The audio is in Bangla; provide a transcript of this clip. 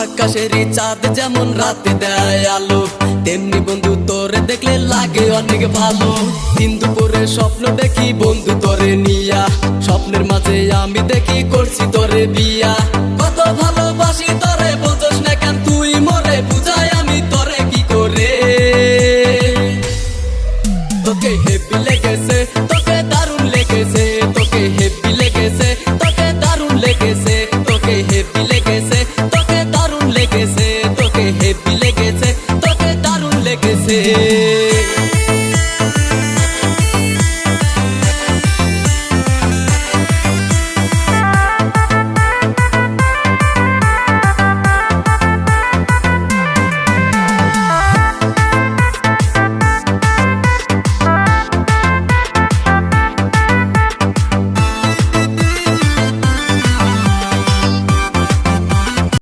আকাশেরই চাঁদ যেমন রাতে দেয় আলো, তেমনি বন্ধু তোরে দেখলে লাগে অনেক ভালো। দিন দুপুরে স্বপ্ন দেখি বন্ধু তোরে নিয়া, স্বপ্নের মাঝে আমি দেখি করছি তোরে বিয়া। কত ভালোবাসি তোরে বলছস না কেন তুই মরে, বুঝাই আমি তোরে কি করে। তোকে হেপি লেগেছে, তোকে দারুণ লেগেছে, তোকে হেপি লেগেছে, তোকে দারুণ লেগেছে, তোকে হেপি লেগেছে, তোকে দারুণ লেগেছে, তোকে হেপি লেগেছে, তোকে দারুণ লেগেছে।